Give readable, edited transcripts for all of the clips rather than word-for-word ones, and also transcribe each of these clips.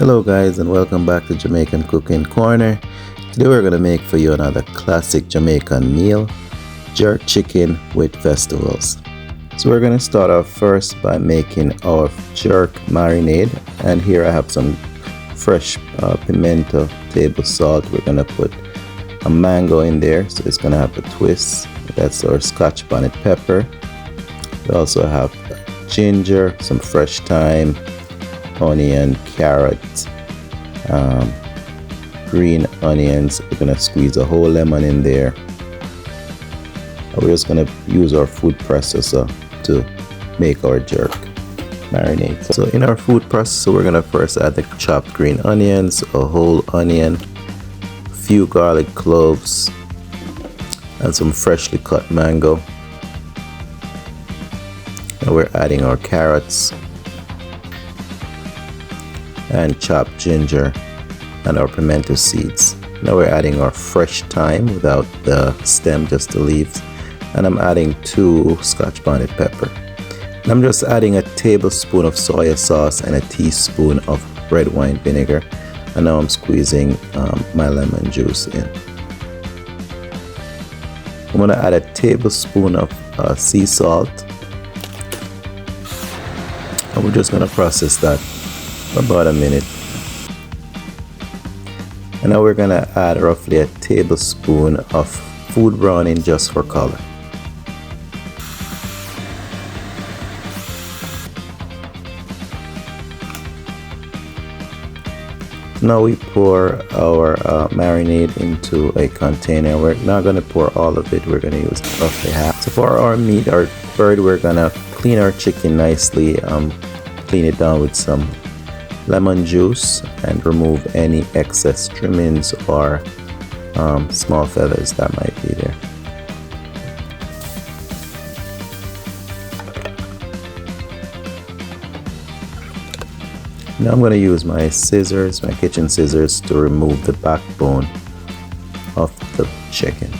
Hello guys, and welcome back to Jamaican Cooking Corner. Today we're going to make for you another classic Jamaican meal, jerk chicken with vegetables. So we're going to start off first by making our jerk marinade, and here I have some fresh pimento, table salt. We're going to put a mango in there, so it's going to have a twist. That's our Scotch bonnet pepper. We also have ginger, some fresh thyme, onion, carrot, green onions. We're gonna squeeze a whole lemon in there. We're just gonna use our food processor to make our jerk marinade. So in our food processor, we're gonna first add the chopped green onions, a whole onion, a few garlic cloves, and some freshly cut mango. Now we're adding our carrots and chopped ginger and our pimento seeds. Now we're adding our fresh thyme without the stem, just the leaves, and I'm adding 2 Scotch bonnet pepper. And I'm just adding a tablespoon of soya sauce and a teaspoon of red wine vinegar, and now I'm squeezing my lemon juice in. I'm going to add a tablespoon of sea salt, and we're just going to process that for about a minute. And now we're gonna add roughly a tablespoon of food browning just for color. Now we pour our marinade into a container. We're not gonna pour all of it, we're gonna use roughly half. So for our meat, our bird, we're gonna clean our chicken nicely, clean it down with some lemon juice and remove any excess trimmings or small feathers that might be there. Now I'm going to use my scissors, my kitchen scissors, to remove the backbone of the chicken.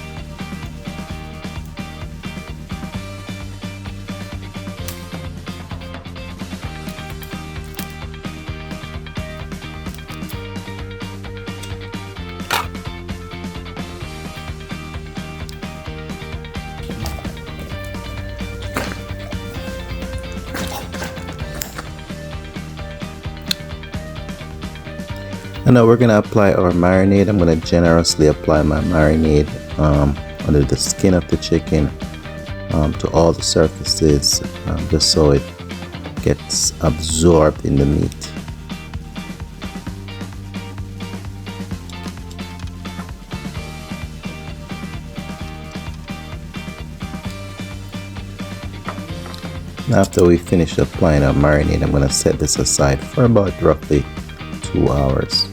And now we're going to apply our marinade. I'm going to generously apply my marinade under the skin of the chicken, to all the surfaces, just so it gets absorbed in the meat. And after we finish applying our marinade, I'm going to set this aside for about roughly 2 hours.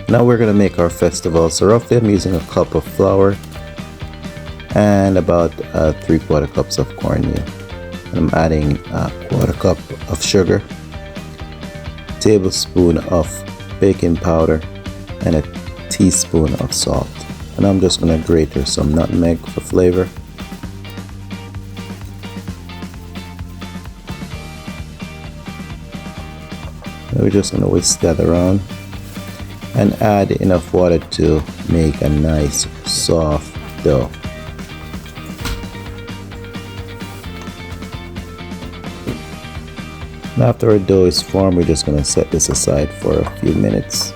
Now we're going to make our festival. So roughly I'm using a cup of flour and about 3/4 cups of cornmeal. And I'm adding a 1/4 cup of sugar, a tablespoon of baking powder, and a teaspoon of salt. And I'm just going to grate here some nutmeg for flavor. And we're just going to whisk that around and add enough water to make a nice soft dough. And after our dough is formed, we're just going to set this aside for a few minutes.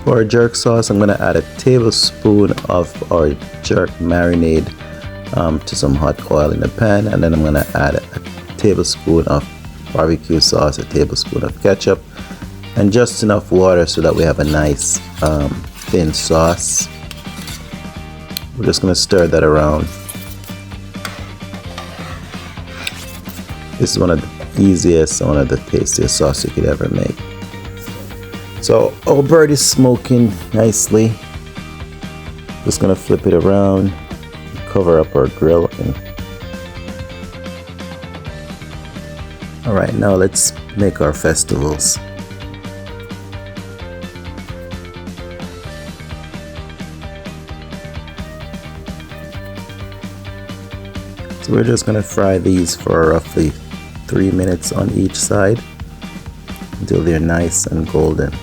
For our jerk sauce, I'm going to add a tablespoon of our jerk marinade to some hot oil in the pan, and then I'm going to add a tablespoon of barbecue sauce, a tablespoon of ketchup, and just enough water so that we have a nice thin sauce. We're just going to stir that around. This is one of the easiest, one of the tastiest sauce you could ever make. So our bird is smoking nicely. Just gonna flip it around, cover up our grill. Alright, now let's make our festivals. So we're just gonna fry these for roughly 3 minutes on each side until they're nice and golden.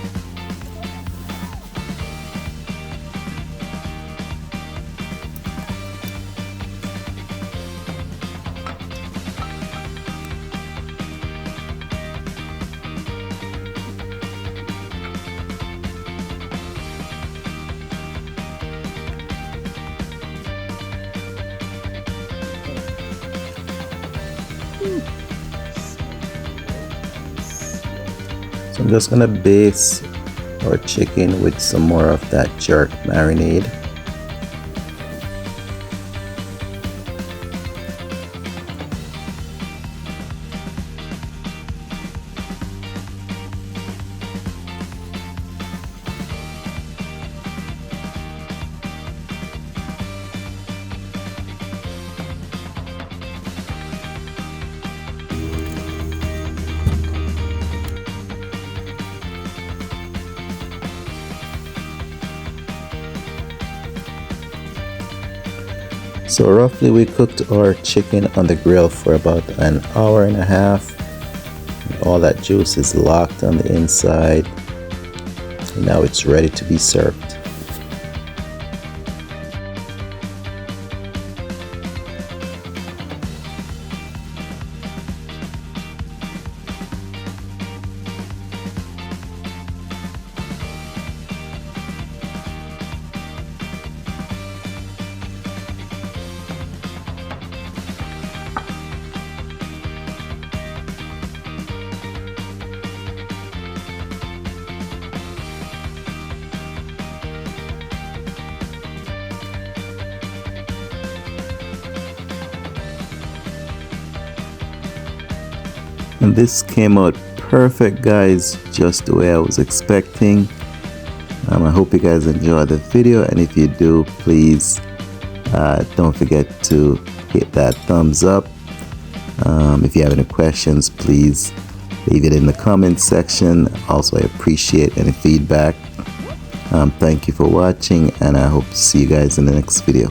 So I'm just gonna base our chicken with some more of that jerk marinade. So roughly we cooked our chicken on the grill for about an hour and a half. All that juice is locked on the inside. And now it's ready to be served. And this came out perfect, guys, just the way I was expecting. I hope you guys enjoyed the video, and if you do, please don't forget to hit that thumbs up. If you have any questions, please leave it in the comments section. Also, I appreciate any feedback. Thank you for watching, and I hope to see you guys in the next video.